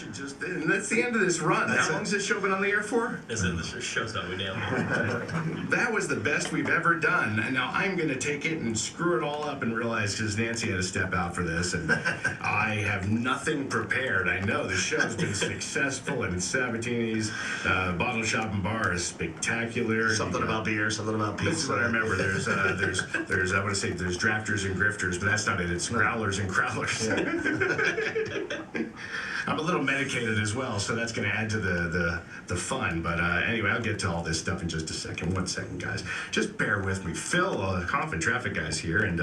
And that's the end of this run. How long's this show been on the air for? As in, the show's done. We nailed it. That was the best we've ever done. And now I'm going to take it and screw it all up and realize, because Nancy had to step out for this, and I have nothing prepared. I know the show's been successful, and Sabatini's Bottle Shop and Bar is spectacular. Something about beer, something about pizza. This is what I remember. There's I want to say there's drafters and grifters, but that's not it. It's growlers and crowlers. Yeah. I'm a little medicated as well, so that's going to add to the fun. But anyway, I'll get to all this stuff in just a second. 1 second, guys. Just bear with me. Phil, Coffin Traffic Guy's here, and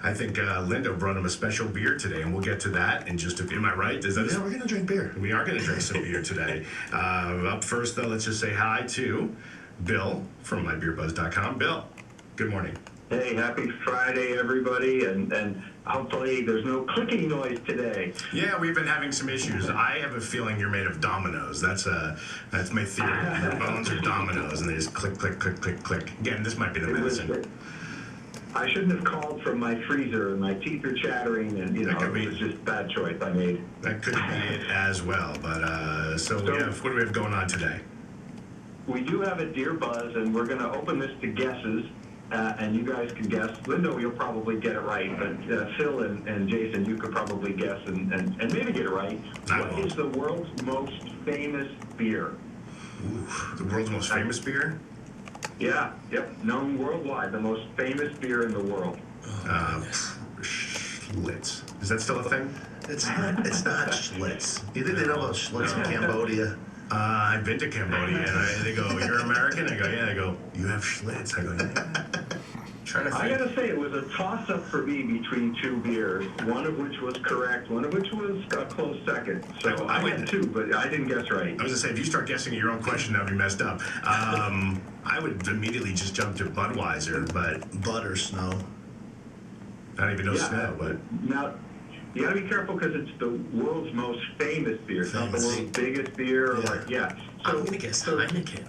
I think Lindo brought him a special beer today, and we'll get to that in just a few. Am I right? Yeah, we're going to drink beer. We are going to drink some beer today. Up first, though, let's just say hi to Bill from mybeerbuzz.com. Bill, good morning. Hey, happy Friday, everybody, and hopefully there's no clicking noise today. Yeah, we've been having some issues. I have a feeling you're made of dominoes. That's my theory. Your bones are dominoes, and they just click, click, click, click, click. Again, this might be the medicine. I shouldn't have called from my freezer, and my teeth are chattering, and it was just a bad choice I made. That could be it as well. But so what do we have going on today? We do have a BeerBuzz, and we're going to open this to guesses. And you guys can guess. Lindo, you'll probably get it right, but Phil and Jason, you could probably guess and maybe get it right. What is the world's most famous beer? Ooh, the world's most famous beer? Yeah, yep, known worldwide, the most famous beer in the world. Schlitz. Is that still a thing? It's not Schlitz. You think they know about Schlitz in Cambodia? I've been to Cambodia, and they go, "You're American?" I go, "Yeah." They go, "You have Schlitz?" I go, "Yeah." I gotta say, it was a toss-up for me between two beers, one of which was correct, one of which was a close second. So I went two, but I didn't guess right. I was gonna say, if you start guessing your own question, that'll be messed up. I would immediately just jump to Budweiser, but Bud or Snow. I don't even know Snow, but now. You gotta be careful because it's the world's most famous beer. It's not the world's biggest beer. So, I'm gonna guess Heineken.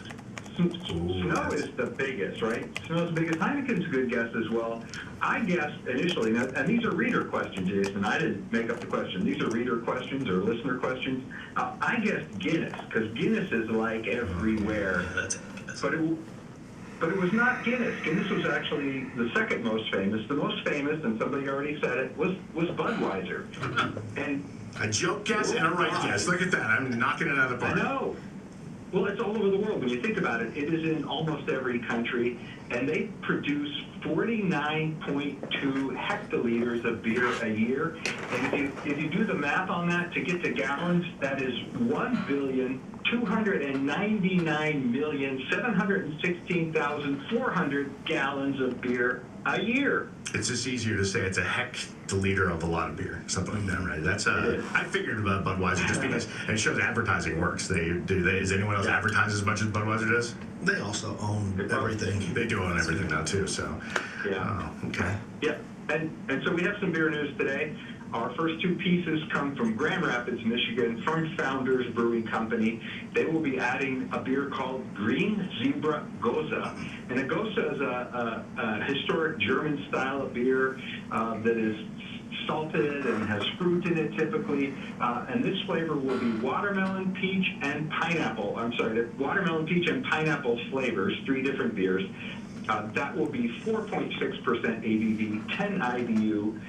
Snow is the biggest, right? Snow's the biggest. Heineken's a good guess as well. I guessed initially, now, and these are reader questions, Jason. I didn't make up the question. These are reader questions or listener questions. I guessed Guinness because Guinness is like everywhere. That's a good guess. But it was not Guinness. Guinness was actually the second most famous. The most famous, and somebody already said it, was Budweiser. And a joke guess and a right guess. Look at that. I'm knocking it out of the park. I know. Well, it's all over the world. When you think about it, it is in almost every country, and they produce 49.2 hectoliters of beer a year. And if you do the math on that to get to gallons, that is 1,299,716,400 gallons of beer a year. It's just easier to say it's a hectoliter of a lot of beer, something like that, right? That's I figured about Budweiser just because it shows advertising works. Does anyone else advertise as much as Budweiser does? They also own everything. They do own everything now too. So okay. Yeah, and so we have some beer news today. Our first two pieces come from Grand Rapids, Michigan, from Founders Brewing Company. They will be adding a beer called Green Zebra Goza. And a Goza is a historic German style of beer that is salted and has fruit in it typically. And this flavor will be watermelon, peach, and pineapple. I'm sorry, the watermelon, peach, and pineapple flavors, 3 different beers. That will be 4.6% ABV, 10 IBU.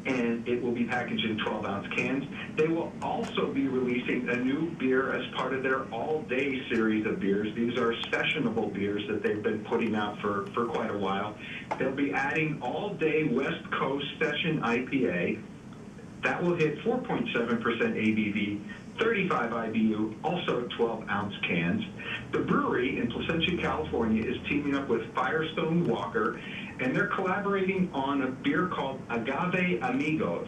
And it will be packaged in 12-ounce cans. They will also be releasing a new beer as part of their all-day series of beers. These are sessionable beers that they've been putting out for quite a while. They'll be adding all-day West Coast Session IPA. That will hit 4.7% ABV, 35 IBU, also 12-ounce cans. The brewery in Placentia, California is teaming up with Firestone Walker, and they're collaborating on a beer called Agave Amigos.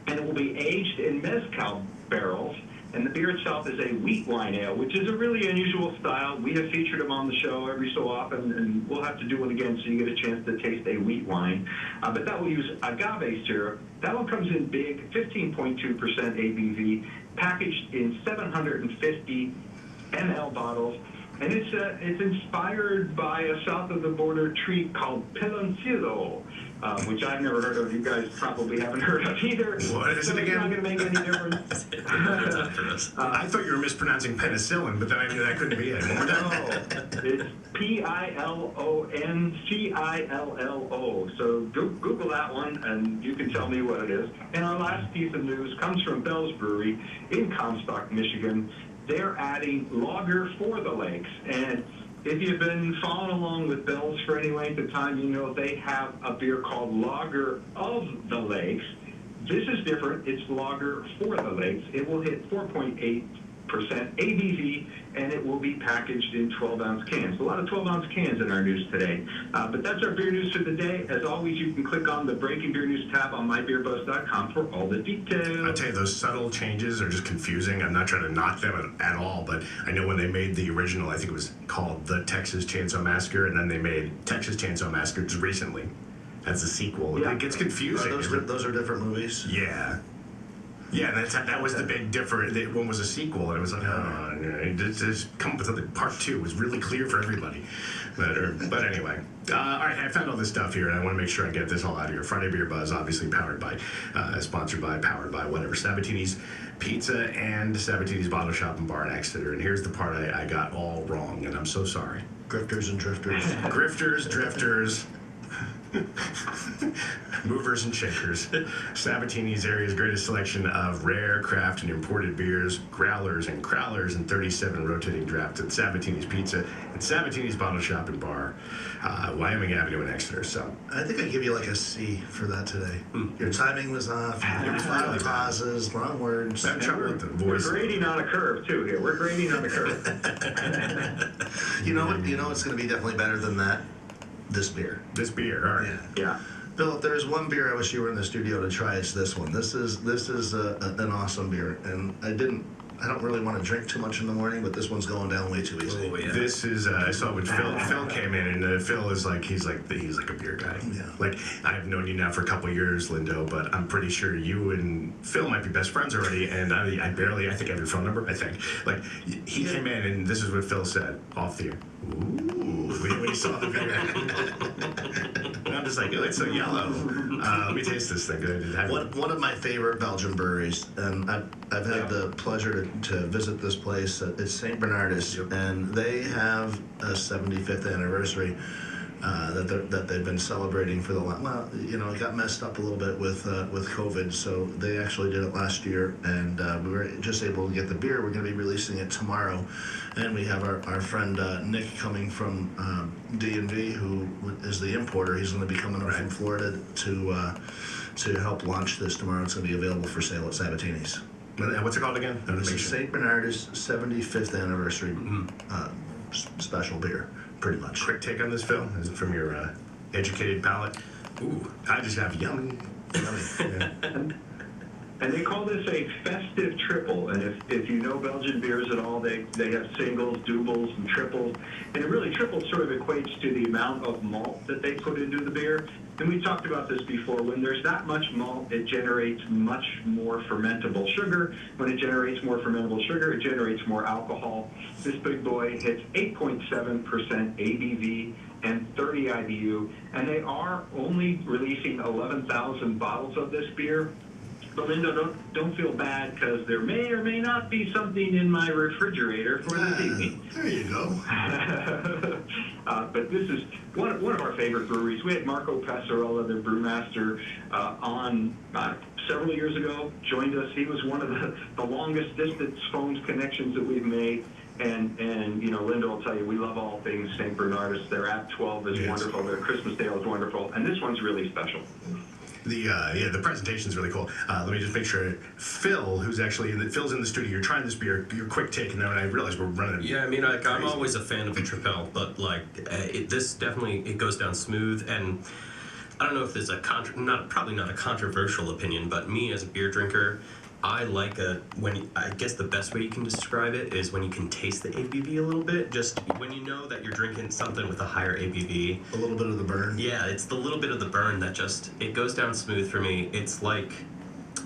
And it will be aged in mezcal barrels, and the beer itself is a wheat wine ale, which is a really unusual style. We have featured them on the show every so often, and we'll have to do one again so you get a chance to taste a wheat wine. But that will use agave syrup. That one comes in big, 15.2% ABV, packaged in 750 ml bottles. And it's inspired by a south-of-the-border treat called piloncillo, which I've never heard of. You guys probably haven't heard of either. What is it again? It's not going to make any difference. for us. I thought you were mispronouncing penicillin, but then I knew that couldn't be it. One more time. It's PILONCILLO. So Google that one, and you can tell me what it is. And our last piece of news comes from Bell's Brewery in Comstock, Michigan. They're adding lager for the lakes. And if you've been following along with Bell's for any length of time, you know they have a beer called Lager of the Lakes. This is different. It's lager for the lakes. It will hit 4.8% ABV, and it will be packaged in 12-ounce cans. A lot of 12-ounce cans in our news today. But that's our beer news for the day. As always, you can click on the Breaking Beer News tab on mybeerbuzz.com for all the details. I'll tell you, those subtle changes are just confusing. I'm not trying to knock them at all, but I know when they made the original, I think it was called The Texas Chainsaw Massacre, and then they made Texas Chainsaw Massacre just recently as a sequel. Yeah. It gets confusing. Those are different movies. Yeah. Yeah, that was the big difference. One was a sequel, and it was like, just come up with something. Part 2 was really clear for everybody. But anyway, all right, I found all this stuff here, and I want to make sure I get this all out of here. Friday Beer Buzz, obviously powered by, sponsored by, powered by, whatever, Sabatini's Pizza and Sabatini's Bottle Shop and Bar in Exeter. And here's the part I got all wrong, and I'm so sorry. Grifters and drifters. Grifters, drifters. Movers and shakers. Sabatini's area's greatest selection of rare, craft, and imported beers, growlers and crowlers, and 37 rotating drafts at Sabatini's Pizza and Sabatini's Bottle Shop and Bar, Wyoming Avenue in Exeter. So I think I give you like a C for that today. Your timing was off. Your Really bad. pauses, wrong words. I'm trouble with the We're voice. grading on a curve, too, here. We're grading on a curve. You know what? You know what's going to be definitely better than that? This beer. This beer, all right. Yeah. Bill, if there's one beer I wish you were in the studio to try, it's this one. This is an awesome beer, and I don't really want to drink too much in the morning, but this one's going down way too easy. Oh, yeah. This is I saw when Phil came in, and Phil is like he's like a beer guy. Yeah. Like I've known you now for a couple of years, Lindo, but I'm pretty sure you and Phil might be best friends already. And I think I have your phone number. I think like he came in, and this is what Phil said off the air. Ooh, when he saw the beer, and I'm just like, oh, it's so yellow. Let me taste this thing. One of my favorite Belgian breweries, and I've had the pleasure to visit this place. It's St. Bernardus, and they have a 75th anniversary that they've been celebrating for the it got messed up a little bit with COVID, so they actually did it last year, and we were just able to get the beer. We're going to be releasing it tomorrow, and we have our friend Nick coming from D&V, who is the importer. He's going to be coming up from Florida to help launch this tomorrow. It's going to be available for sale at Sabatini's. What's it called again? This is St. Bernardus 75th anniversary special beer, pretty much. Quick take on this, Phil. Is it from your educated palate? Ooh, I just have yummy. Yeah. And they call this a festive triple. And if you know Belgian beers at all, they have singles, doubles, and triples. And really, triple sort of equates to the amount of malt that they put into the beer. And we talked about this before. When there's that much malt, it generates much more fermentable sugar. When it generates more fermentable sugar, it generates more alcohol. This big boy hits 8.7% ABV and 30 IBU. And they are only releasing 11,000 bottles of this beer. But Linda, don't feel bad, because there may or may not be something in my refrigerator for this evening. There you go. But this is one of our favorite breweries. We had Marco Passerella, the brewmaster, on several years ago, joined us. He was one of the longest distance phone connections that we've made. And Linda will tell you, we love all things St. Bernardus. Their App 12 is wonderful. Their Christmas Ale is wonderful. And this one's really special. The presentation's really cool. Let me just make sure, Phil, Phil's in the studio. You're trying this beer. Your quick take, and then I realize we're running. Yeah, I mean, I'm always a fan of the Tripel, but this definitely goes down smooth. And I don't know if there's probably not a controversial opinion, but me as a beer drinker, I like I guess the best way you can describe it is when you can taste the ABV a little bit. Just when you know that you're drinking something with a higher ABV. A little bit of the burn. Yeah, it's the little bit of the burn that it goes down smooth for me. It's like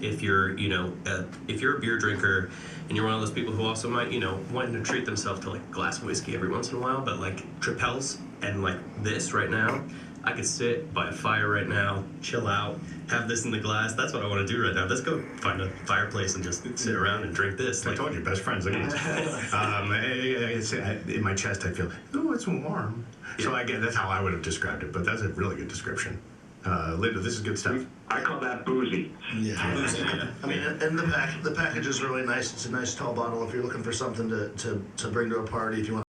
if you're a beer drinker and you're one of those people who also might, want to treat themselves to like a glass of whiskey every once in a while, but like Tripels and like this right now, I could sit by a fire right now, chill out, have this in the glass. That's what I want to do right now. Let's go find a fireplace and just sit around and drink this. I told you, best friends. Look at this. In my chest, I feel, oh, it's warm. So Yeah. I get that's how I would have described it, but that's a really good description. Linda, this is good stuff. I call that boozy. Yeah. I mean, and the package is really nice. It's a nice tall bottle if you're looking for something to bring to a party. If you want